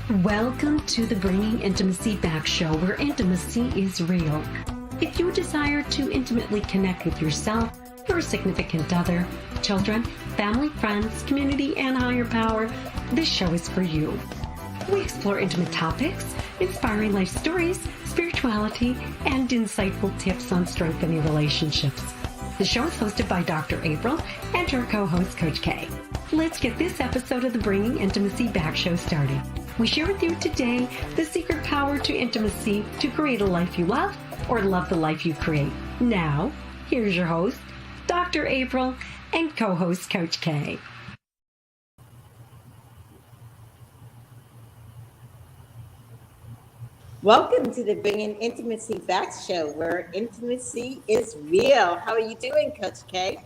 Welcome to the Bringing Intimacy Back show, where intimacy is real. If you desire to intimately connect with yourself, your significant other, children, family, friends, community, and higher power, this show is for you. We explore intimate topics, inspiring life stories, spirituality, and insightful tips on strengthening relationships. The show is hosted by Dr. April and her co-host, Coach K. Let's get this episode of the Bringing Intimacy Back show started. We share with you today the secret power to intimacy to create a life you love or love the life you create. Now, here's your host, Dr. April, and co-host Coach K. Welcome to the Bringing Intimacy Back show, where intimacy is real. How are you doing, Coach K?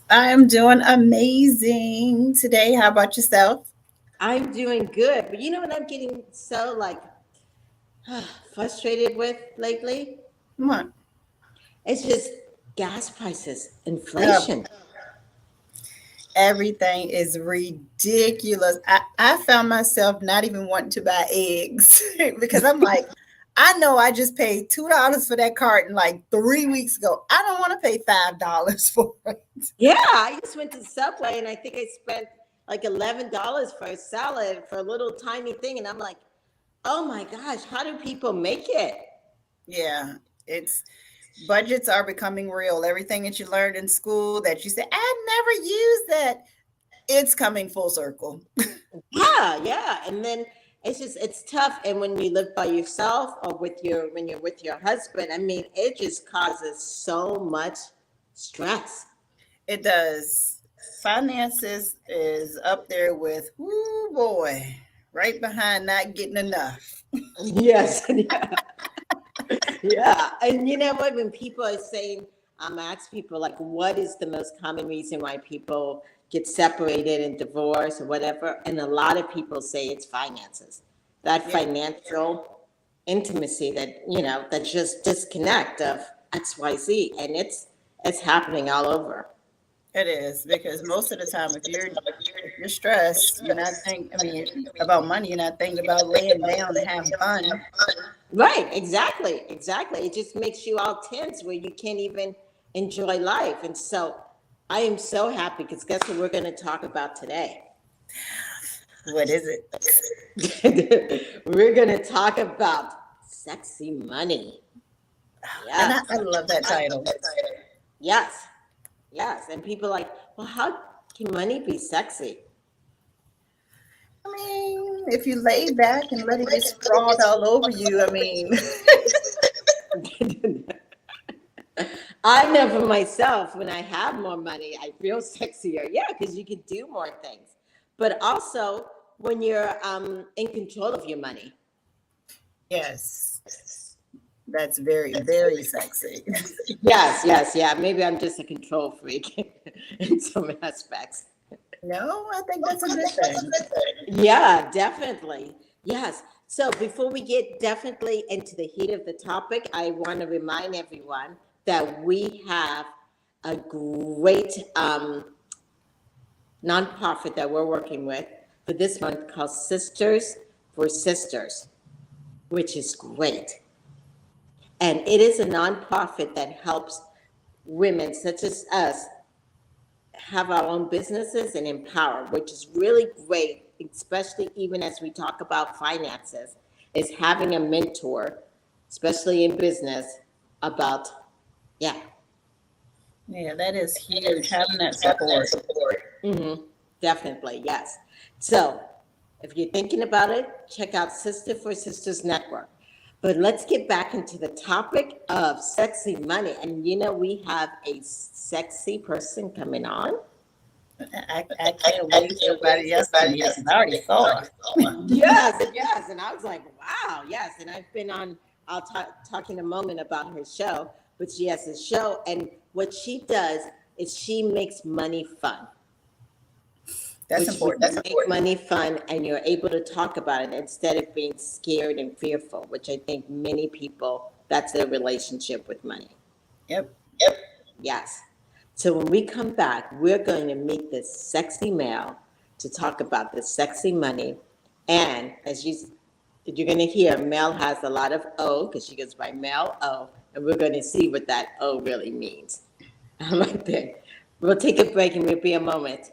I am doing amazing today. How about yourself? I'm doing good, but you know what I'm getting so frustrated with lately? Come on. It's just gas prices, inflation. Everything is ridiculous. I found myself not even wanting to buy eggs because I'm like, I know I just paid $2 for that carton like 3 weeks ago. I don't want to pay $5 for it. Yeah, I just went to Subway and I think I spent like $11 for a salad for a little tiny thing. And I'm like, oh my gosh, how do people make it? Yeah, it's budgets are becoming real. Everything that you learned in school that you said, I never used that, it's coming full circle. Yeah. And then it's tough. And when you live by yourself or when you're with your husband, I mean, it just causes so much stress. It does. Finances is up there with, whoo boy, right behind not getting enough. Yes. Yeah. And you know what? When people are saying, I ask people like, what is the most common reason why people get separated and divorced or whatever? And a lot of people say it's finances, that financial intimacy that just disconnect of XYZ. And it's happening all over. It is, because most of the time, if you're stressed, you're not thinking about money. You're not thinking about laying down and having fun. Right, exactly. It just makes you all tense where you can't even enjoy life. And so I am so happy because guess what we're going to talk about today? What is it? We're going to talk about sexy money. Yes. And I love that title. Yes. And people are like, well, how can money be sexy? I mean, if you lay back and let it get sprawled all over you, I mean. I know for myself, when I have more money, I feel sexier. Yeah, because you can do more things. But also when you're in control of your money. Yes. That's very, very sexy. Yes. Yeah. Maybe I'm just a control freak in some aspects. No, I think that's a good thing. Yeah, definitely. Yes. So before we get definitely into the heat of the topic, I want to remind everyone that we have a great nonprofit that we're working with for this month called Sisters for Sisters, which is great. And it is a nonprofit that helps women such as us have our own businesses and empower, which is really great, especially even as we talk about finances, is having a mentor, especially in business, about, Yeah, that is huge, having that support. Mm-hmm. Definitely, yes. So if you're thinking about it, check out Sister for Sisters Network. But let's get back into the topic of sexy money. And we have a sexy person coming on. I can't wait for everybody else to meet us. I already saw her. Yes. And I was like, wow, yes. And I've been on, I'll talk in a moment about her show, but she has a show. And what she does is she makes money fun. That's important. Make money fun, and you're able to talk about it instead of being scared and fearful, which I think many people, that's their relationship with money. Yep. Yes. So when we come back, we're going to meet this sexy male to talk about the sexy money And you're going to hear, Mel has a lot of O because she goes by Mel O, and we're going to see what that O really means. All right then. We'll take a break and we'll be a moment.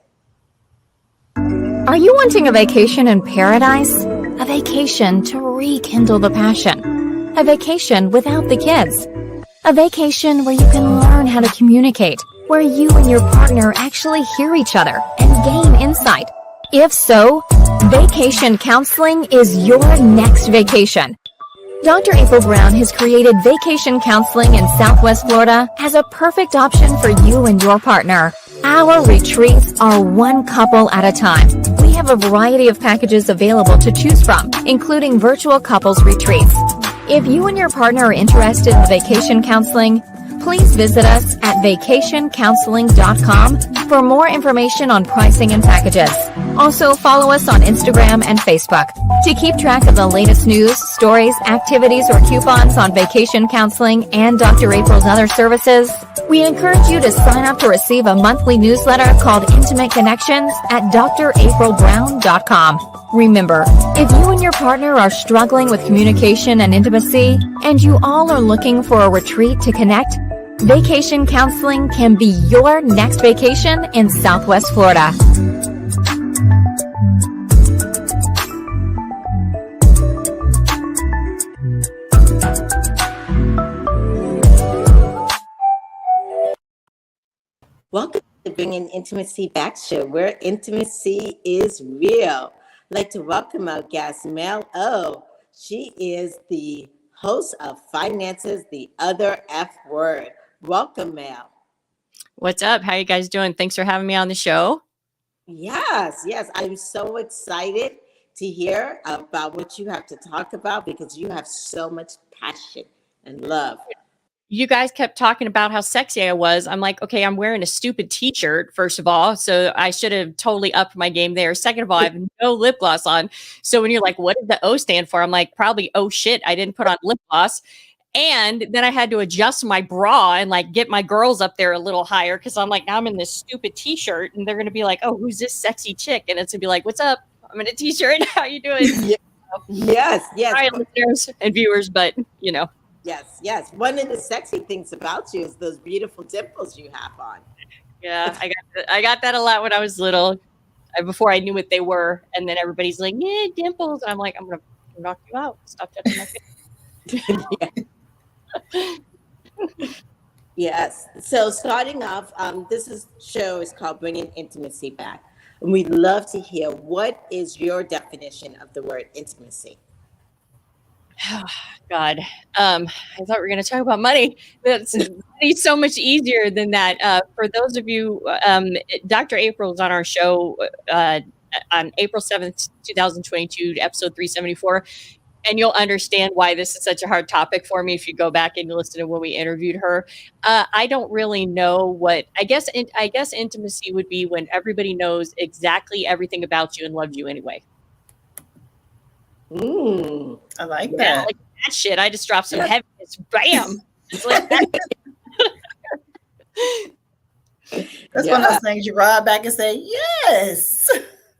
Are you wanting a vacation in paradise? A vacation to rekindle the passion. A vacation without the kids. A vacation where you can learn how to communicate, where you and your partner actually hear each other and gain insight. If so, vacation counseling is your next vacation. Dr. April Brown has created vacation counseling in Southwest Florida as a perfect option for you and your partner. Our retreats are one couple at a time. We have a variety of packages available to choose from, including virtual couples retreats. If you and your partner are interested in vacation counseling, please visit us at vacationcounseling.com for more information on pricing and packages. Also, follow us on Instagram and Facebook. To keep track of the latest news, stories, activities, or coupons on vacation counseling and Dr. April's other services, we encourage you to sign up to receive a monthly newsletter called Intimate Connections at draprilbrown.com. Remember, if you and your partner are struggling with communication and intimacy, and you all are looking for a retreat to connect, vacation counseling can be your next vacation in Southwest Florida. Welcome to Bringing Intimacy Back show, where intimacy is real. I'd like to welcome our guest, Mel O. She is the host of Finances, the Other F Word. Welcome, Mel. What's up? How you guys doing? Thanks for having me on the show. Yes. I'm so excited to hear about what you have to talk about because you have so much passion and love. You guys kept talking about how sexy I was. I'm like, okay, I'm wearing a stupid t-shirt, first of all. So I should have totally upped my game there. Second of all, I have no lip gloss on. So when you're like, what does the O stand for? I'm like, probably, oh shit, I didn't put on lip gloss. And then I had to adjust my bra and like get my girls up there a little higher because I'm like, now I'm in this stupid t-shirt and they're going to be like, oh, who's this sexy chick? And it's going to be like, what's up? I'm in a t-shirt. How you doing? Yes. Sorry, listeners and viewers, but you know. Yes. One of the sexy things about you is those beautiful dimples you have on. Yeah, I got that a lot when I was little, before I knew what they were. And then everybody's like, yeah, dimples. And I'm like, I'm going to knock you out. Stop touching my face. Yes. So starting off, show is called Bringing Intimacy Back. And we'd love to hear, what is your definition of the word intimacy? Oh, God. I thought we were going to talk about money. It's so much easier than that. For those of you, Dr. April's on our show on April 7th, 2022, episode 374. And you'll understand why this is such a hard topic for me if you go back and listen to when we interviewed her. I don't really know what, I guess intimacy would be when everybody knows exactly everything about you and loves you anyway. I like that. Like that shit. I just dropped some heaviness. Bam. It's like that. That's one of those things you ride back and say, yes.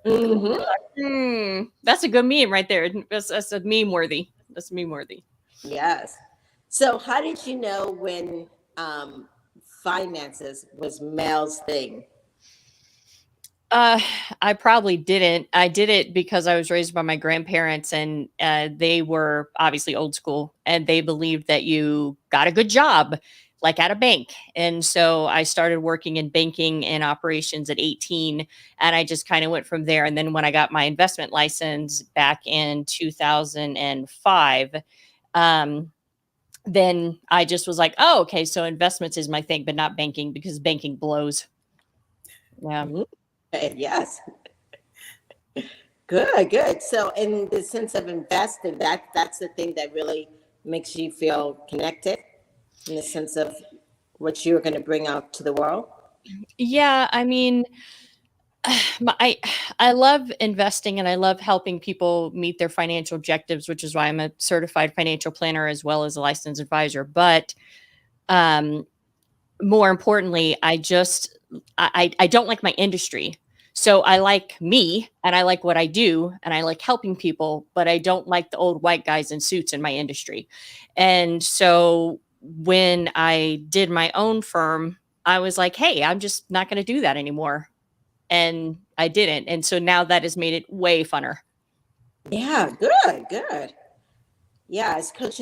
That's a good meme right there. That's a meme worthy. That's meme worthy. Yes. So how did you know when finances was Mel's thing? I probably didn't. I did it because I was raised by my grandparents, and they were obviously old school, and they believed that you got a good job, like at a bank. And so I started working in banking and operations at 18, and I just kind of went from there. And then when I got my investment license back in 2005, then I just was like, oh, okay, so investments is my thing, but not banking, because banking blows. Yeah. Yes. Good. So in the sense of investing, that's the thing that really makes you feel connected, in the sense of what you're going to bring out to the world. Yeah, I mean, I love investing and I love helping people meet their financial objectives, which is why I'm a certified financial planner as well as a licensed advisor. But more importantly, I don't like my industry. So I like me and I like what I do and I like helping people, but I don't like the old white guys in suits in my industry. And so when I did my own firm, I was like, hey, I'm just not going to do that anymore. And I didn't. And so now that has made it way funner. Yeah, good. Yeah, as Coach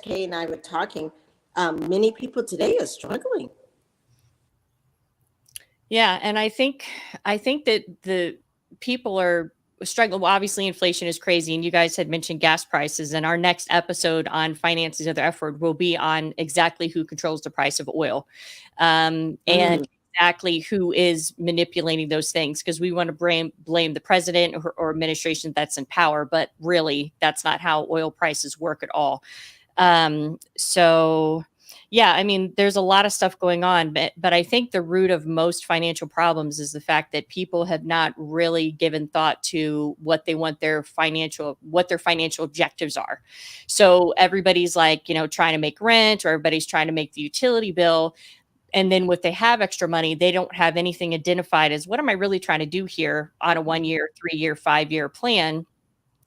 K and I were talking, many people today are struggling. Yeah, and I think that the people are struggling. Well, obviously, inflation is crazy, and you guys had mentioned gas prices. And our next episode on finances of the F word will be on exactly who controls the price of oil, and exactly who is manipulating those things. Because we want to blame the president or administration that's in power, but really, that's not how oil prices work at all. So yeah, I mean, there's a lot of stuff going on, but I think the root of most financial problems is the fact that people have not really given thought to what they want what their financial objectives are. So everybody's like, trying to make rent, or everybody's trying to make the utility bill. And then if they have extra money, they don't have anything identified as, what am I really trying to do here on a 1 year, 3 year, 5 year plan?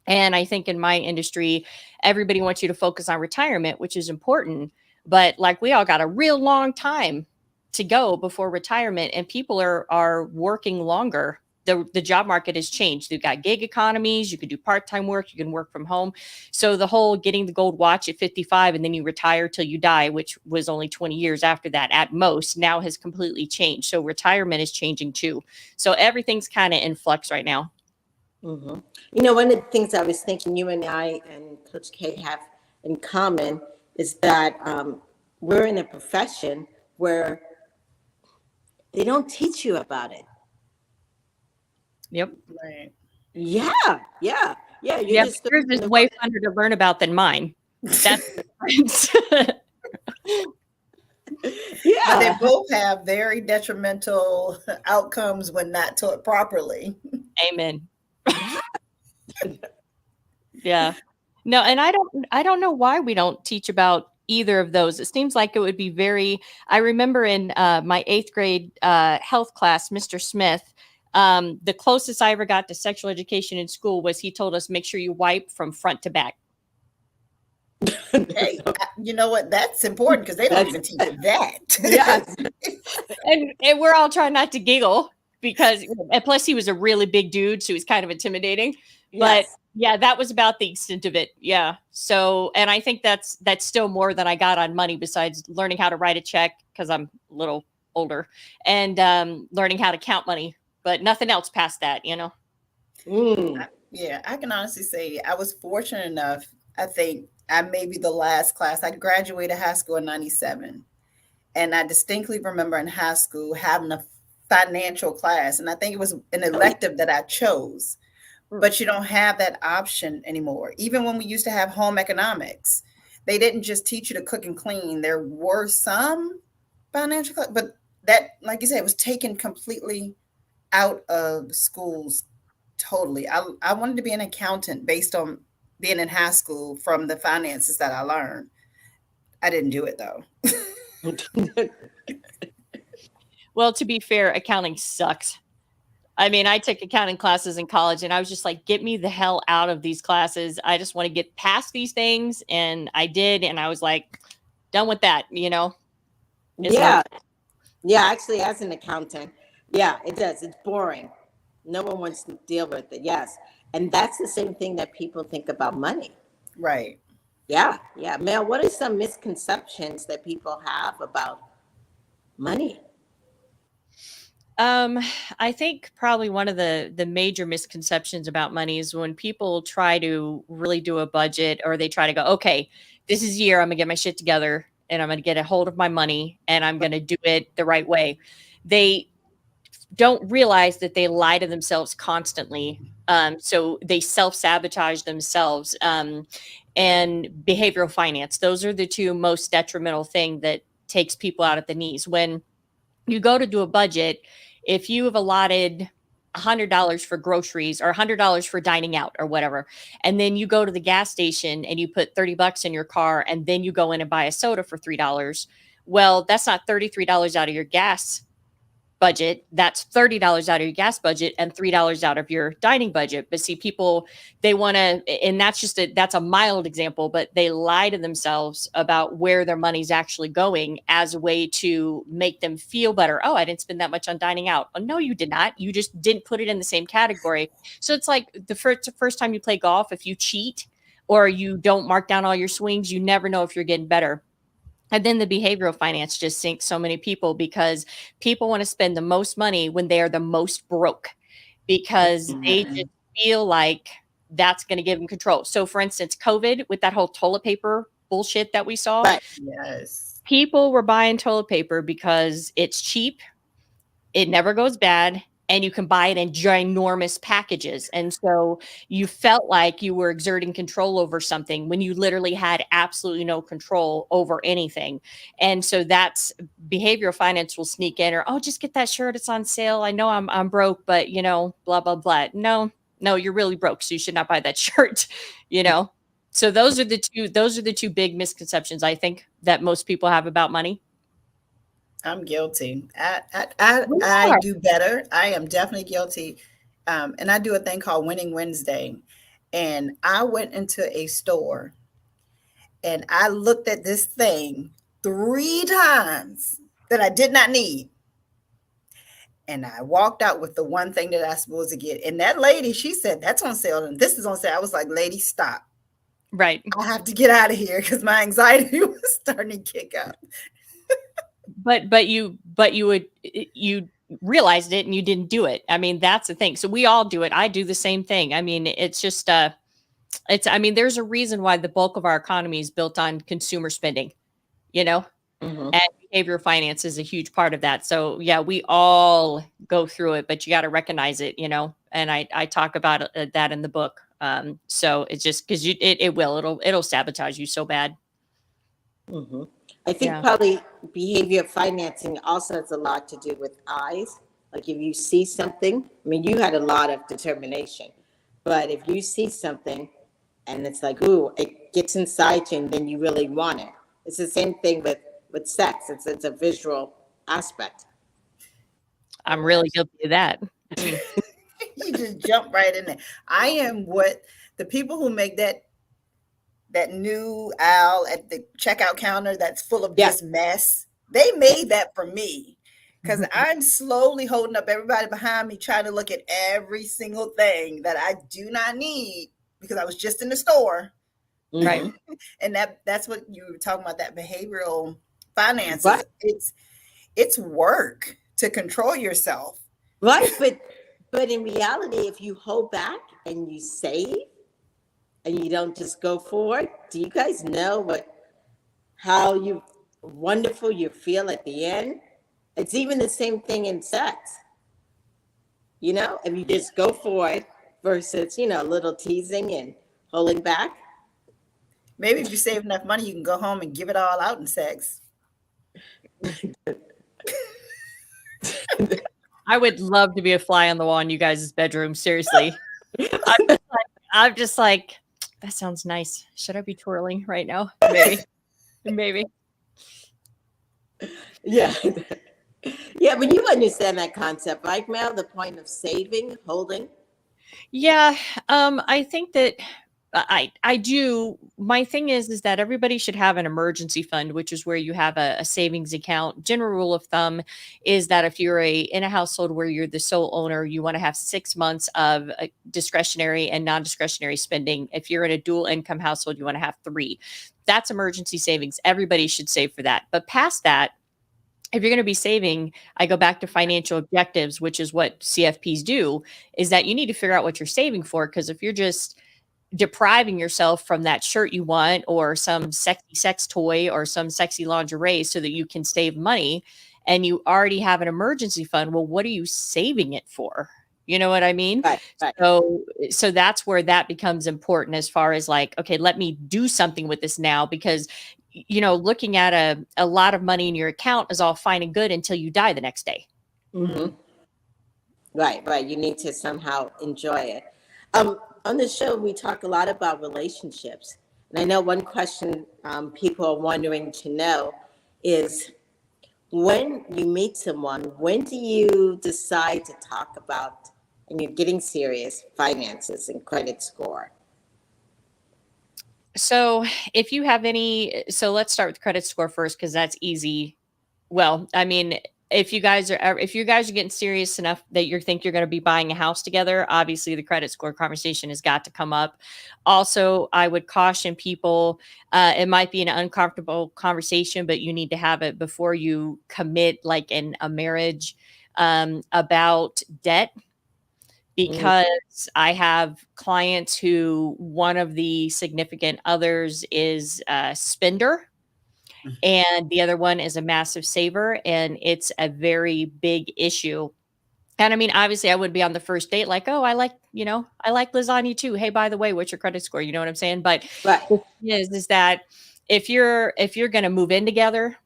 And I think in my industry, everybody wants you to focus on retirement, which is important. But like, we all got a real long time to go before retirement, and people are working longer. The job market has changed. You've got gig economies. You can do part-time work. You can work from home. So the whole getting the gold watch at 55 and then you retire till you die, which was only 20 years after that at most, now has completely changed. So retirement is changing too. So everything's kind of in flux right now. Mm-hmm. One of the things I was thinking you and I and Coach K have in common is that we're in a profession where they don't teach you about it. Yep. Right. Yeah. Yours is way funner to learn about than mine. That's the difference. Yeah. But they both have very detrimental outcomes when not taught properly. Amen. Yeah. No, and I don't know why we don't teach about either of those. It seems like it would be I remember in my 8th grade health class, Mr. Smith, the closest I ever got to sexual education in school was he told us, make sure you wipe from front to back. Hey, you know what? That's important because they don't even teach that. Yes. and we're all trying not to giggle because, and plus he was a really big dude, so he's kind of intimidating. But Yes. yeah, that was about the extent of it. Yeah. So, and I think that's still more than I got on money, besides learning how to write a check because I'm a little older, and learning how to count money, but nothing else past that, Yeah, I can honestly say I was fortunate enough. I think I may be the last class. I graduated high school in 97. And I distinctly remember in high school having a financial class. And I think it was an elective that I chose. But you don't have that option anymore. Even when we used to have home economics, they didn't just teach you to cook and clean. There were some financial class, but that, like you said, was taken completely out of schools totally. I wanted to be an accountant based on being in high school from the finances that I learned. I didn't do it though. Well, to be fair, accounting sucks. I mean, I took accounting classes in college and I was just like, get me the hell out of these classes. I just want to get past these things. And I did. And I was like, done with that, Yeah. Yeah. Actually, as an accountant, yeah, it does. It's boring. No one wants to deal with it. Yes. And that's the same thing that people think about money. Right. Yeah. Mel, what are some misconceptions that people have about money? I think probably one of the major misconceptions about money is when people try to really do a budget, or they try to go, okay, this is a year, I'm gonna get my shit together and I'm gonna get a hold of my money and I'm gonna do it the right way. They don't realize that they lie to themselves constantly. So they self-sabotage themselves. And behavioral finance, those are the two most detrimental thing that takes people out at the knees. When you go to do a budget, if you have allotted $100 for groceries or $100 for dining out or whatever, and then you go to the gas station and you put $30 in your car and then you go in and buy a soda for $3, well, that's not $33 out of your gas budget, that's $30 out of your gas budget and $3 out of your dining budget. But see, people, they want to, and that's a mild example, but they lie to themselves about where their money's actually going as a way to make them feel better. Oh, I didn't spend that much on dining out. Oh, no, you did not. You just didn't put it in the same category. So it's like the first time you play golf, if you cheat or you don't mark down all your swings, you never know if you're getting better. And then the behavioral finance just sinks so many people because people want to spend the most money when they are the most broke because they just feel like that's going to give them control. So, for instance, COVID with that whole toilet paper bullshit that we saw, Right. Yes. people were buying toilet paper because it's cheap, it never goes bad, and you can buy it in ginormous packages. And so you felt like you were exerting control over something when you literally had absolutely no control over anything. And so that's behavioral finance will sneak in, or, oh, just get that shirt, it's on sale. I know I'm broke, but blah, blah, blah. No, you're really broke. So you should not buy that shirt, So those are the two big misconceptions I think that most people have about money. I'm guilty. I do better. I am definitely guilty. And I do a thing called Winning Wednesday. And I went into a store and I looked at this thing 3 times that I did not need. And I walked out with the one thing that I was supposed to get. And that lady, she said, that's on sale and this is on sale. I was like, lady, stop. Right. I have to get out of here because my anxiety was starting to kick up. But you realized it and you didn't do it. I mean, that's the thing. So we all do it. I do the same thing. I mean, it's just there's a reason why the bulk of our economy is built on consumer spending, and behavioral finance is a huge part of that. So yeah, we all go through it, but you got to recognize it, and I talk about that in the book. So it's just because it'll sabotage you so bad. Mm-hmm. I think probably behavior financing also has a lot to do with eyes. Like if you see something, I mean, you had a lot of determination, but if you see something and it's like, ooh, it gets inside you and then you really want it. It's the same thing with sex. It's a visual aspect. I'm really guilty of that. You just jump right in there. I am what the people who make that new aisle at the checkout counter that's full of just mess. They made that for me because I'm slowly holding up everybody behind me, trying to look at every single thing that I do not need because I was just in the store. Right. And that's what you were talking about, that behavioral finances. Right. It's work to control yourself. Right. But in reality, if you hold back and you save, and you don't just go forward, do you guys know how wonderful you feel at the end? It's even the same thing in sex. If you just go forward versus, a little teasing and holding back. Maybe if you save enough money, you can go home and give it all out in sex. I would love to be a fly on the wall in you guys' bedroom. Seriously. I'm just like, that sounds nice. Should I be twirling right now? Maybe. Yeah. Yeah, but you understand that concept, right, Mel? The point of saving, holding. Yeah. I think that I do. My thing is that everybody should have an emergency fund, which is where you have a savings account. General rule of thumb is that if you're in a household where you're the sole owner, you want to have 6 months of discretionary and non-discretionary spending. If you're in a dual income household, you want to have 3. That's emergency savings. Everybody should save for that. But past that, if you're going to be saving, I go back to financial objectives, which is what CFPs do, is that you need to figure out what you're saving for. Because if you're just depriving yourself from that shirt you want or some sexy sex toy or some sexy lingerie so that you can save money and you already have an emergency fund, well, what are you saving it for? You know what I mean? Right. So that's where that becomes important as far as like, okay, let me do something with this now, because looking at a lot of money in your account is all fine and good until you die the next day. Mm-hmm. Right. You need to somehow enjoy it. On the show, we talk a lot about relationships. And I know one question people are wondering to know is, when you meet someone, when do you decide to talk about, and you're getting serious, finances and credit score? So if you have any, so let's start with credit score first, because that's easy. Well, I mean, if you guys are getting serious enough that you think you're going to be buying a house together, obviously the credit score conversation has got to come up. Also, I would caution people, it might be an uncomfortable conversation, but you need to have it before you commit, like in a marriage, about debt, because I have clients who one of the significant others is a spender and the other one is a massive saver, and it's a very big issue. And I mean, obviously, I would be on the first date like, oh, I like lasagna too. Hey, by the way, what's your credit score? You know what I'm saying? But Right. the thing is that if you're going to move in together,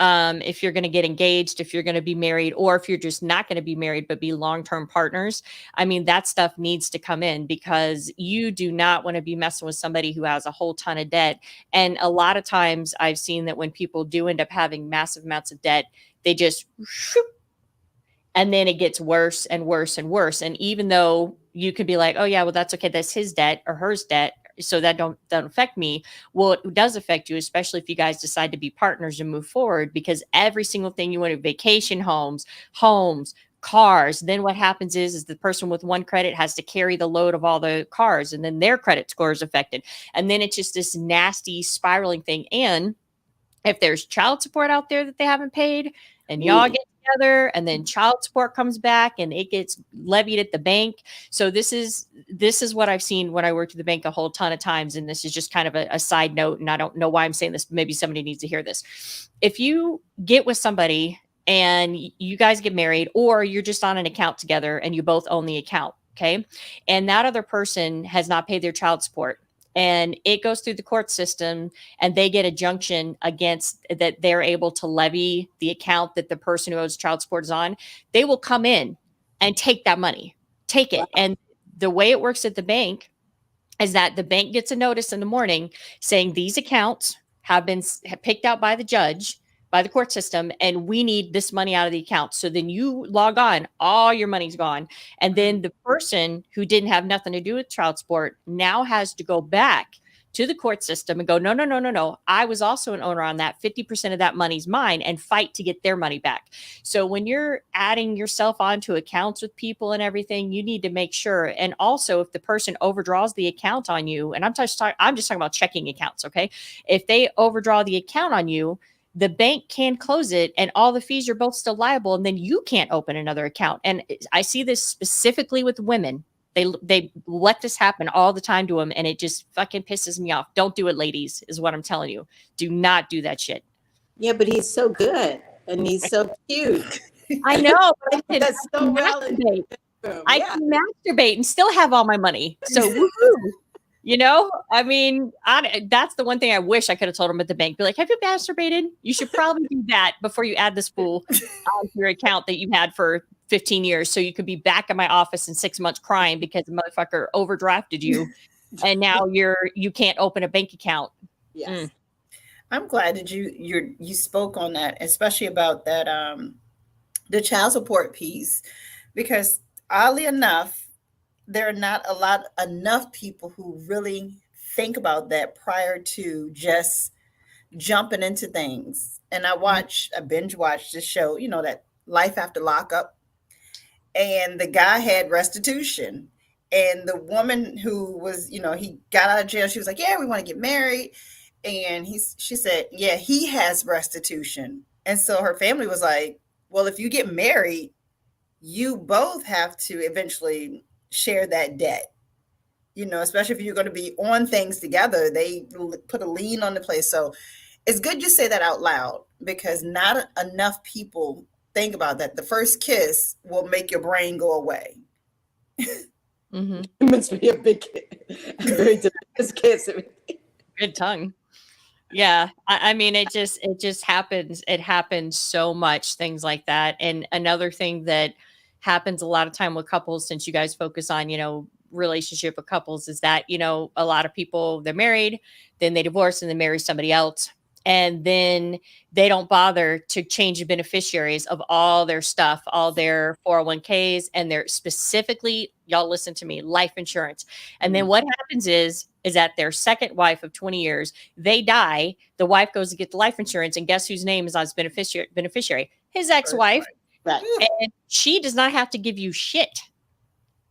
if you're going to get engaged, if you're going to be married, or if you're just not going to be married but be long-term partners, I mean, that stuff needs to come in, because you do not want to be messing with somebody who has a whole ton of debt. And a lot of times I've seen that when people do end up having massive amounts of debt, they just whoop, and then it gets worse and worse and worse. And even though you could be like, oh yeah, well, that's okay, that's his debt or hers debt, so that don't affect me. Well, it does affect you, especially if you guys decide to be partners and move forward, because every single thing you want to vacation homes, cars. Then what happens is the person with one credit has to carry the load of all the cars, and then their credit score is affected. And then it's just this nasty spiraling thing. And if there's child support out there that they haven't paid, and y'all get together, and then child support comes back and it gets levied at the bank. So this is what I've seen when I worked at the bank a whole ton of times. And this is just kind of a side note, and I don't know why I'm saying this, but maybe somebody needs to hear this. If you get with somebody and you guys get married, or you're just on an account together and you both own the account, okay, and that other person has not paid their child support, and it goes through the court system, and they get a junction against that, they're able to levy the account that the person who owes child support is on, they will come in and take that money, take it. And the way it works at the bank is that the bank gets a notice in the morning saying these accounts have been picked out by the judge, by the court system, and we need this money out of the account. So then you log on, all your money's gone. And then the person who didn't have nothing to do with child support now has to go back to the court system and go, no, no, no, no, no. I was also an owner on that. 50% of that money's mine, and fight to get their money back. So when you're adding yourself onto accounts with people and everything, you need to make sure. And also, if the person overdraws the account on you, and I'm just talking about checking accounts, okay? If they overdraw the account on you, the bank can close it, and all the fees are both still liable, and then you can't open another account. And I see this specifically with women. They let this happen all the time to them, and it just fucking pisses me off. Don't do it, ladies, is what I'm telling you. Do not do that shit. Yeah, but he's so good and he's so cute. I know. But I That's so relevant. I can masturbate and still have all my money. So woohoo. You know, I mean, that's the one thing I wish I could have told them at the bank. Be like, have you masturbated? You should probably do that before you add this fool onto your account that you had for 15 years. So you could be back in my office in 6 months crying because the motherfucker overdrafted you. And now you can't open a bank account. Yes. I'm glad that you spoke on that, especially about that the child support piece, because oddly enough, there are not enough people who really think about that prior to just jumping into things. And I binge watched this show, that Life After Lockup, and the guy had restitution, and the woman who was, he got out of jail, she was like, yeah, we want to get married. And she said, yeah, he has restitution. And so her family was like, well, if you get married, you both have to eventually share that debt, especially if you're going to be on things together. They put a lien on the place. So it's good you say that out loud, because not enough people think about that. The first kiss will make your brain go away. Mm-hmm. It must be a big kiss. Good tongue. Yeah. I mean, it just happens. It happens so much, things like that. And another thing that happens a lot of time with couples, since you guys focus on, relationship with couples, is that, a lot of people, they're married, then they divorce and then marry somebody else. and then they don't bother to change the beneficiaries of all their stuff, all their 401ks, and their specifically, y'all listen to me, life insurance. And then what happens is that their second wife of 20 years, they die, the wife goes to get the life insurance, and guess whose name is on his beneficiary? His ex-wife. Right. And she does not have to give you shit.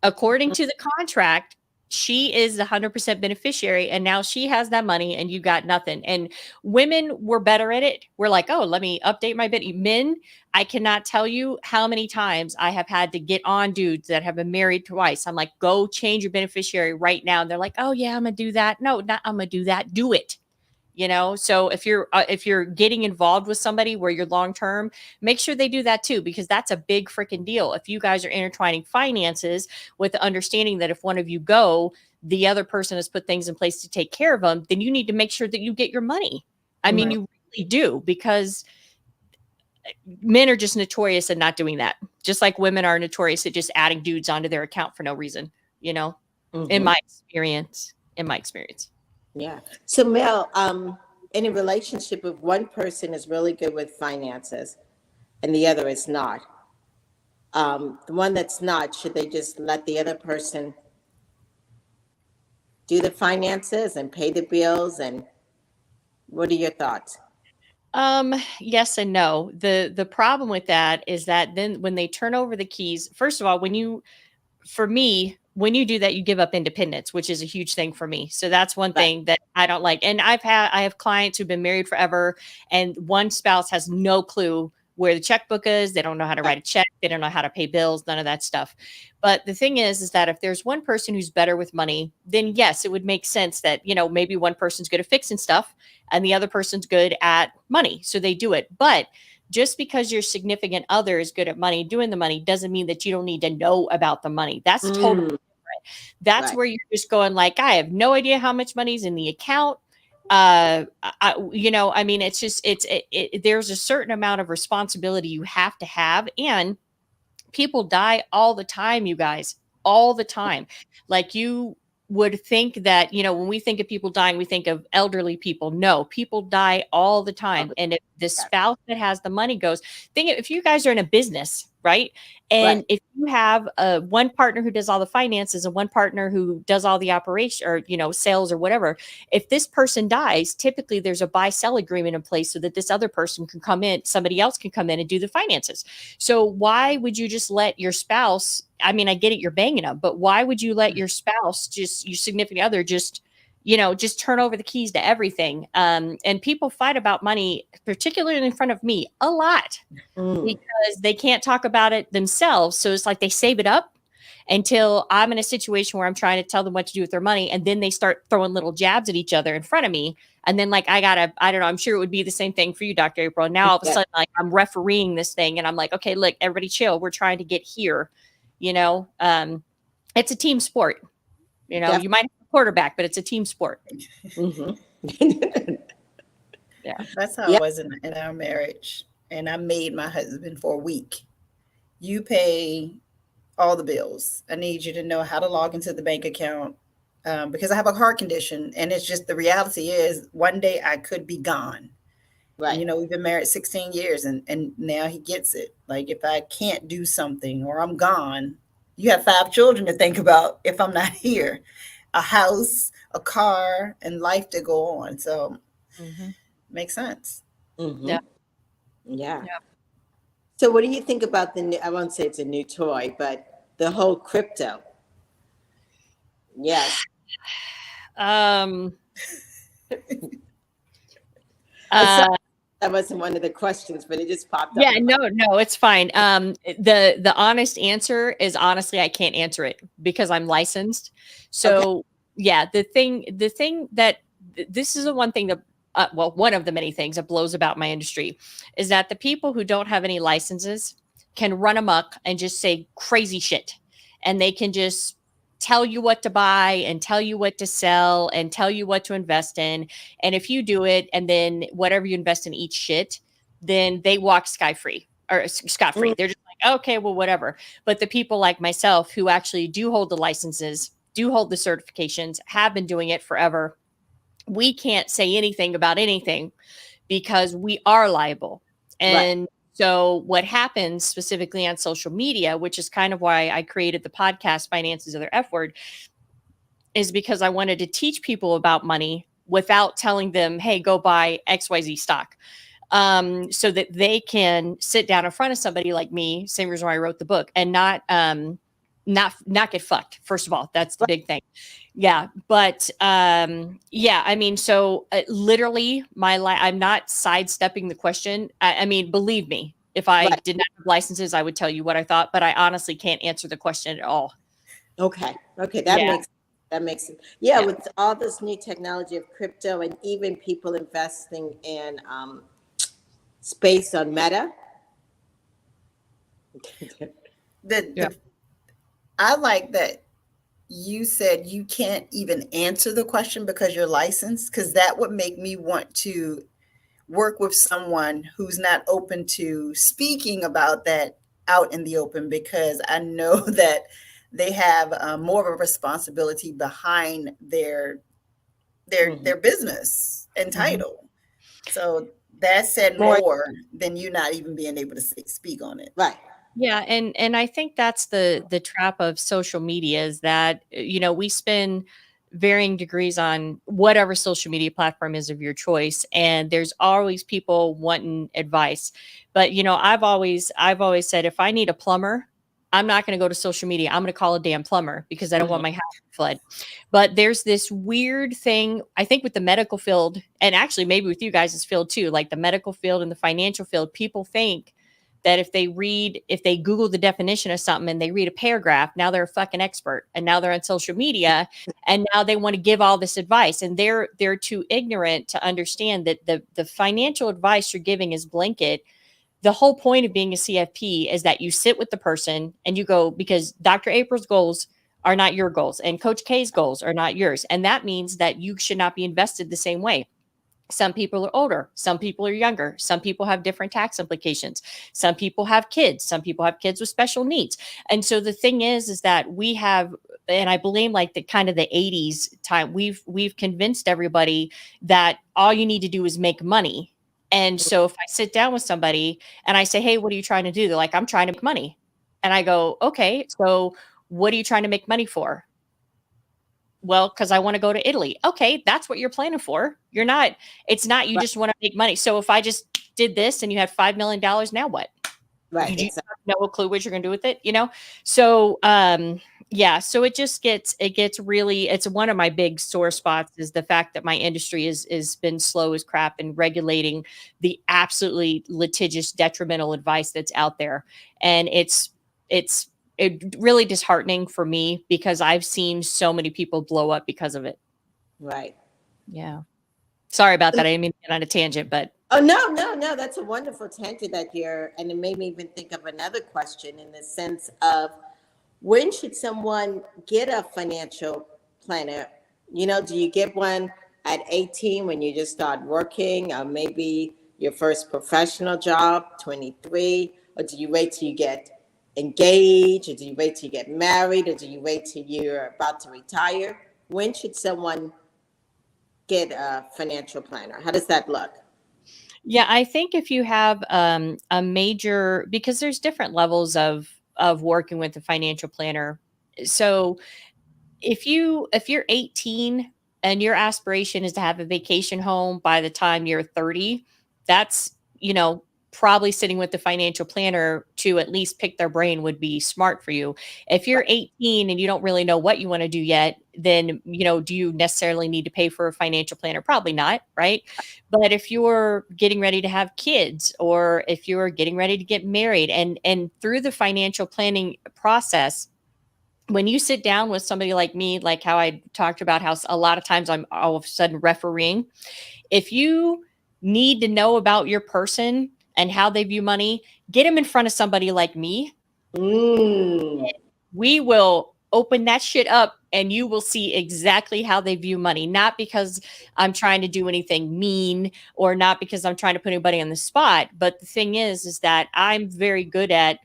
According to the contract, she is the 100% beneficiary, and now she has that money and you got nothing. And women were better at it. We're like, oh, let me update my bit. Men, I cannot tell you how many times I have had to get on dudes that have been married twice. I'm like, go change your beneficiary right now. And they're like, oh yeah, I'm gonna do that. No, not I'm gonna do that. Do it. You know, so if you're getting involved with somebody where you're long term, make sure they do that too, because that's a big freaking deal. If you guys are intertwining finances with the understanding that if one of you go, the other person has put things in place to take care of them, then you need to make sure that you get your money. I mean, you really do, because men are just notorious at not doing that. Just like women are notorious at just adding dudes onto their account for no reason, you know, in my experience. Yeah. So Mel, in a relationship, if one person is really good with finances and the other is not, the one that's not, should they just let the other person do the finances and pay the bills? And what are your thoughts? Yes and no. The problem with that is that then when they turn over the keys, first of all, for me, when you do that, you give up independence, which is a huge thing for me. So that's one thing that I don't like. And I have clients who've been married forever, and one spouse has no clue where the checkbook is. They don't know how to write a check. They don't know how to pay bills, none of that stuff. But the thing is that if there's one person who's better with money, then yes, it would make sense that, you know, maybe one person's good at fixing stuff and the other person's good at money. So they do it. But just because your significant other is good at money, doing the money, doesn't mean that you don't need to know about the money. That's totally different. That's where you're just going like, I have no idea how much money's in the account. You know, I mean, it's just, there's a certain amount of responsibility you have to have. And people die all the time, you guys, all the time. Like, you would think that, you know, when we think of people dying, we think of elderly people. No, people die all the time. And if the spouse that has the money goes, if you guys are in a business, right? And if you have one partner who does all the finances and one partner who does all the operation, or, you know, sales or whatever, if this person dies, typically there's a buy-sell agreement in place so that this other person can come in, somebody else can come in and do the finances. So why would you just let your spouse, I mean, I get it, you're banging them, but why would you let your spouse, just your significant other, just, you know, just turn over the keys to everything? And people fight about money, particularly in front of me, a lot because they can't talk about it themselves. So it's like they save it up until I'm in a situation where I'm trying to tell them what to do with their money. And then they start throwing little jabs at each other in front of me. And then, like, I don't know, I'm sure it would be the same thing for you, Dr. April. Now, all of a sudden, like, I'm refereeing this thing and I'm like, okay, look, everybody chill. We're trying to get here. You know, it's a team sport. You know, you might have a quarterback, but it's a team sport. Yeah, that's how it was in our marriage. And I made my husband for a week. You pay all the bills. I need you to know how to log into the bank account because I have a heart condition. And it's just, the reality is one day I could be gone. Right. And, you know, we've been married 16 years and now he gets it. Like, if I can't do something or I'm gone, you have 5 children to think about if I'm not here, a house, a car, and life to go on. So makes sense. Yeah. So what do you think about the new, I won't say it's a new toy, but the whole crypto? Yes. That wasn't one of the questions, but it just popped up. Yeah, no, it's fine. The honest answer is, honestly, I can't answer it because I'm licensed. So yeah, the thing that this is the one thing that, well, one of the many things that blows about my industry is that the people who don't have any licenses can run amok and just say crazy shit. And they can just tell you what to buy and tell you what to sell and tell you what to invest in. And if you do it, and then whatever you invest in eats shit, then they walk scot-free. They're just like, okay, well, whatever. But the people like myself who actually do hold the licenses, do hold the certifications, have been doing it forever, we can't say anything about anything because we are liable. And so what happens specifically on social media, which is kind of why I created the podcast Finances of Their F Word, is because I wanted to teach people about money without telling them, hey, go buy XYZ stock. So that they can sit down in front of somebody like me, same reason why I wrote the book, and not get fucked. First of all, that's the big thing. Yeah. But yeah, I mean, so literally I'm not sidestepping the question. I mean, believe me, if I did not have licenses, I would tell you what I thought, but I honestly can't answer the question at all. Okay. That makes it. Yeah, with all this new technology of crypto and even people investing in space on Meta. I like that you said you can't even answer the question because you're licensed, because that would make me want to work with someone who's not open to speaking about that out in the open, because I know that they have more of a responsibility behind their business and title. So that said more than you not even being able to speak on it. Right. Yeah, and I think that's the trap of social media, is that, you know, we spend varying degrees on whatever social media platform is of your choice, and there's always people wanting advice. But you know, I've always said, if I need a plumber, I'm not going to go to social media. I'm going to call a damn plumber because I don't want my house to flood. But there's this weird thing, I think, with the medical field, and actually maybe with you guys' field too, like the medical field and the financial field. People think that if they Google the definition of something and they read a paragraph, now they're a fucking expert, and now they're on social media, and now they want to give all this advice, and they're too ignorant to understand that the financial advice you're giving is blanket. The whole point of being a CFP is that you sit with the person and you go, because Dr. April's goals are not your goals, and Coach K's goals are not yours, and that means that you should not be invested the same way. Some people are older. Some people are younger. Some people have different tax implications. Some people have kids. Some people have kids with special needs. And so the thing is that we have, and I blame like the kind of the 80s time, we've convinced everybody that all you need to do is make money. And so if I sit down with somebody and I say, hey, what are you trying to do? They're like, I'm trying to make money. And I go, okay, so what are you trying to make money for? Well, because I want to go to Italy. Okay, that's what you're planning for. It's not you just want to make money. So if I just did this and you had $5 million, now what? Right. You have no clue what you're going to do with it, you know? So, yeah, so it gets really, it's one of my big sore spots, is the fact that my industry is been slow as crap in regulating the absolutely litigious, detrimental advice that's out there. And it's really disheartening for me, because I've seen so many people blow up because of it. Right. Yeah. Sorry about that. I didn't mean to get on a tangent, but. Oh, no. That's a wonderful tangent and it made me even think of another question, in the sense of, when should someone get a financial planner? You know, do you get one at 18 when you just start working, or maybe your first professional job, 23, or do you wait till you get engaged, or do you wait till you get married, or do you wait till you're about to retire? When should someone get a financial planner? How does that look? Yeah, I think if you have a major, because there's different levels of working with a financial planner. So if you're 18 and your aspiration is to have a vacation home by the time you're 30, that's, you know, probably sitting with the financial planner to at least pick their brain would be smart for you. If you're 18 and you don't really know what you want to do yet, then, you know, do you necessarily need to pay for a financial planner? Probably not, right? But if you're getting ready to have kids, or if you're getting ready to get married, and through the financial planning process, when you sit down with somebody like me, like how I talked about how a lot of times I'm all of a sudden refereeing, if you need to know about your person and how they view money, get them in front of somebody like me. We will open that shit up and you will see exactly how they view money. Not because I'm trying to do anything mean, or not because I'm trying to put anybody on the spot. But the thing is that I'm very good at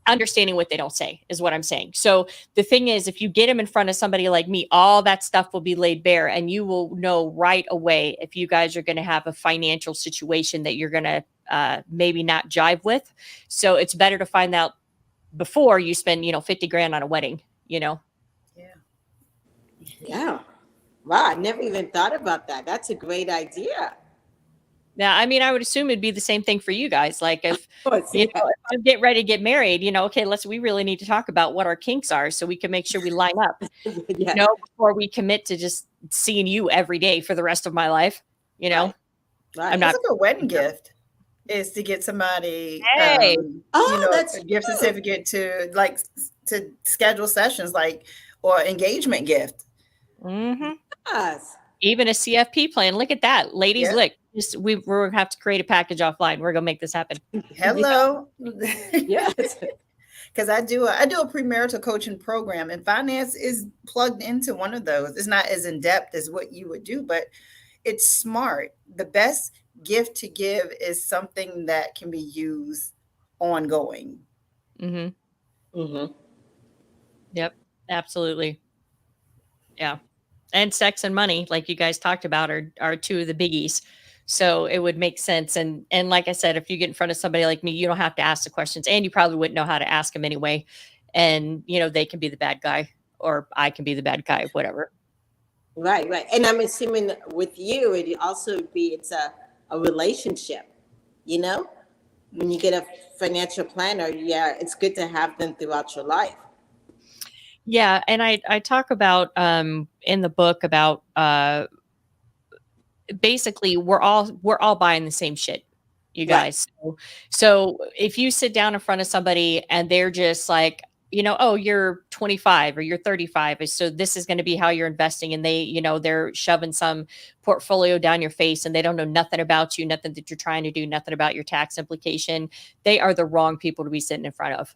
understanding what they don't say is what I'm saying. So the thing is, if you get them in front of somebody like me, all that stuff will be laid bare, and you will know right away if you guys are going to have a financial situation that you're going to maybe not jive with. So it's better to find out before you spend, 50 grand on a wedding, Yeah. Yeah. Wow, I never even thought about that. That's a great idea. Now, I mean, I would assume it'd be the same thing for you guys. Like if, Of course, if I'm getting ready to get married, okay, we really need to talk about what our kinks are so we can make sure we line up, yeah. before we commit to just seeing you every day for the rest of my life, Right. I'm not. That's a good wedding gift is to get somebody, Hey. That's a gift true. certificate to schedule sessions or engagement gift. Mm-hmm. Yes. Even a CFP plan. Look at that. Ladies, Yeah. look, we're going to have to create a package offline. We're going to make this happen. Hello. Yes. Because I do a premarital coaching program, and finance is plugged into one of those. It's not as in depth as what you would do, but it's smart. The best gift to give is something that can be used ongoing. Mm-hmm. Mm-hmm. Yep. Absolutely. Yeah. And sex and money, like you guys talked about, are two of the biggies. So it would make sense. And like I said, if you get in front of somebody like me, you don't have to ask the questions, and you probably wouldn't know how to ask them anyway. And, they can be the bad guy, or I can be the bad guy, whatever. Right. And I'm assuming with you, it's a relationship, when you get a financial planner, it's good to have them throughout your life. Yeah. And I talk about in the book about basically we're all buying the same shit, you guys. Right. So if you sit down in front of somebody and they're just like, oh, you're 25 or you're 35, so this is going to be how you're investing, and they, they're shoving some portfolio down your face, and they don't know nothing about you, nothing that you're trying to do, nothing about your tax implication, they are the wrong people to be sitting in front of.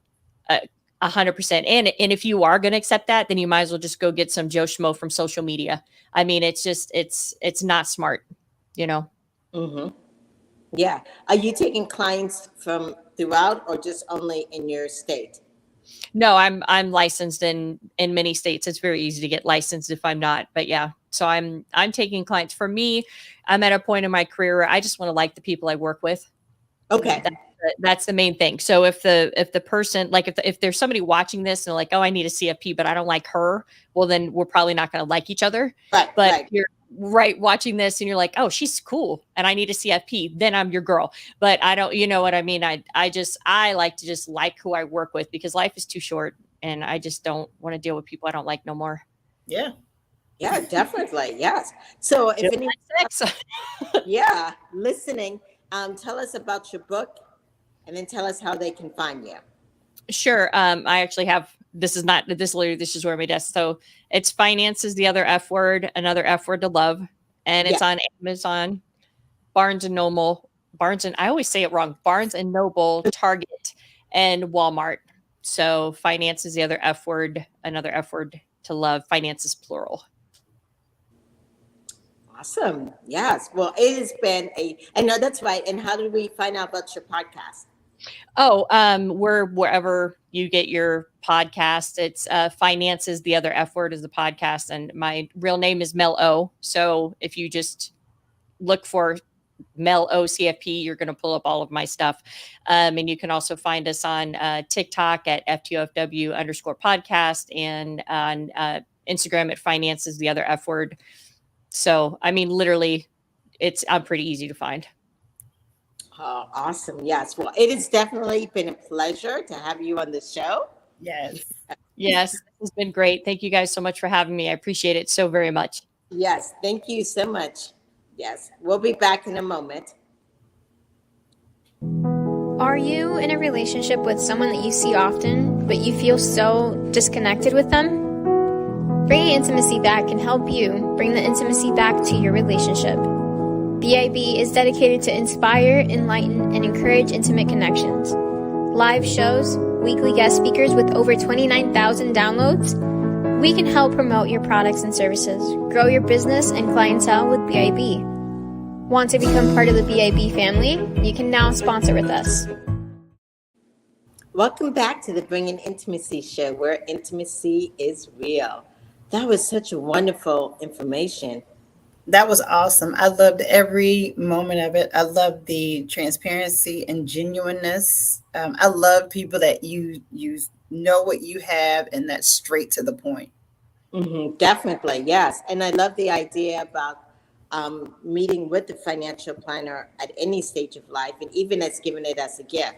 100%. And if you are going to accept that, then you might as well just go get some Joe Schmo from social media. I mean, it's just, it's not smart, Mm-hmm. Yeah. Are you taking clients from throughout, or just only in your state? No, I'm licensed in many states. It's very easy to get licensed if I'm not, but yeah. So I'm taking clients. For me, I'm at a point in my career where I just want to like the people I work with. Okay. That's the main thing. So if the person, like if there's somebody watching this and they're like, oh, I need a CFP, but I don't like her, well, then we're probably not going to like each other. Right. But right. If you're watching this and you're like, oh, she's cool and I need a CFP, then I'm your girl. But I don't, you know what I mean? I like to just like who I work with, because life is too short, and I just don't want to deal with people I don't like no more. Yeah. Yeah, definitely. Yes. So if listening, tell us about your book, and then tell us how they can find you. Sure. I actually have, this is where my desk. So it's Finance is the Other F Word, Another F Word to Love. And it's on Amazon, Barnes and Noble, I always say it wrong, Barnes and Noble, Target, and Walmart. So Finance is the Other F Word, Another F Word to Love. Finance is plural. Awesome. Yes. Well, it has been I know that's right. And how do we find out about your podcast? Oh, we're wherever you get your podcast. It's Finance is the Other F Word is the podcast, and my real name is Mel O. So if you just look for Mel O CFP, you're going to pull up all of my stuff. And you can also find us on TikTok at FTOFW_podcast, and on Instagram at Finance is the Other F Word. So, I mean, literally, I'm pretty easy to find. Oh, awesome. Yes. Well, it has definitely been a pleasure to have you on the show. Yes. Yes. It's been great. Thank you guys so much for having me. I appreciate it so very much. Yes. Thank you so much. Yes. We'll be back in a moment. Are you in a relationship with someone that you see often, but you feel so disconnected with them? Bringing intimacy back can help you bring the intimacy back to your relationship. BIB is dedicated to inspire, enlighten, and encourage intimate connections. Live shows, weekly guest speakers with over 29,000 downloads. We can help promote your products and services, grow your business and clientele with BIB. Want to become part of the BIB family? You can now sponsor with us. Welcome back to the Bringing Intimacy show, where intimacy is real. That was such a wonderful information. That was awesome. I loved every moment of it. I loved the transparency and genuineness. I love people that you know what you have and that's straight to the point. Definitely, yes. And I love the idea about meeting with the financial planner at any stage of life, and even as giving it as a gift.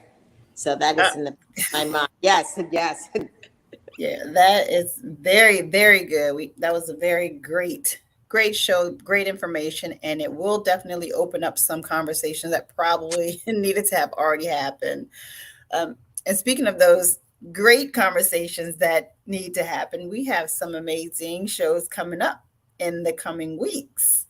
So that is in my mind. Yes, yes. Yeah, that is very, very good. That was a very great show, great information, and it will definitely open up some conversations that probably needed to have already happened. And speaking of those great conversations that need to happen, we have some amazing shows coming up in the coming weeks.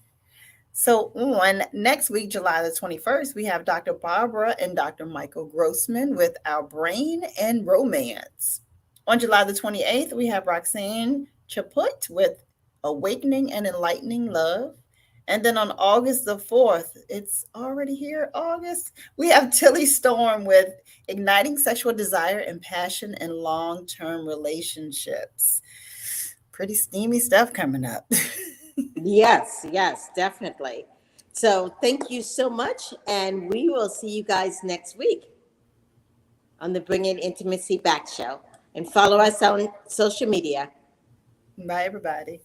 So on next week, July the 21st, we have Dr. Barbara and Dr. Michael Grossman with Our Brain and Romance. On July the 28th, we have Roxanne Chaput with Awakening and Enlightening Love. And then on August the 4th, it's already here, August, we have Tilly Storm with Igniting Sexual Desire and Passion in Long-Term Relationships. Pretty steamy stuff coming up. Yes, yes, definitely. So thank you so much. And we will see you guys next week on the Bringing Intimacy Back show. And follow us on social media. Bye, everybody.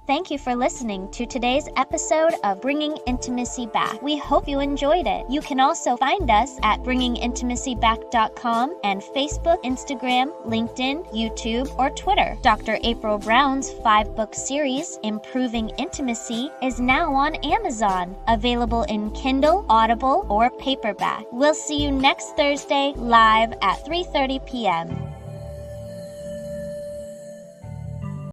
Thank you for listening to today's episode of Bringing Intimacy Back. We hope you enjoyed it. You can also find us at bringingintimacyback.com and Facebook, Instagram, LinkedIn, YouTube, or Twitter. Dr. April Brown's 5-book series, Improving Intimacy, is now on Amazon, available in Kindle, Audible, or paperback. We'll see you next Thursday live at 3:30 p.m.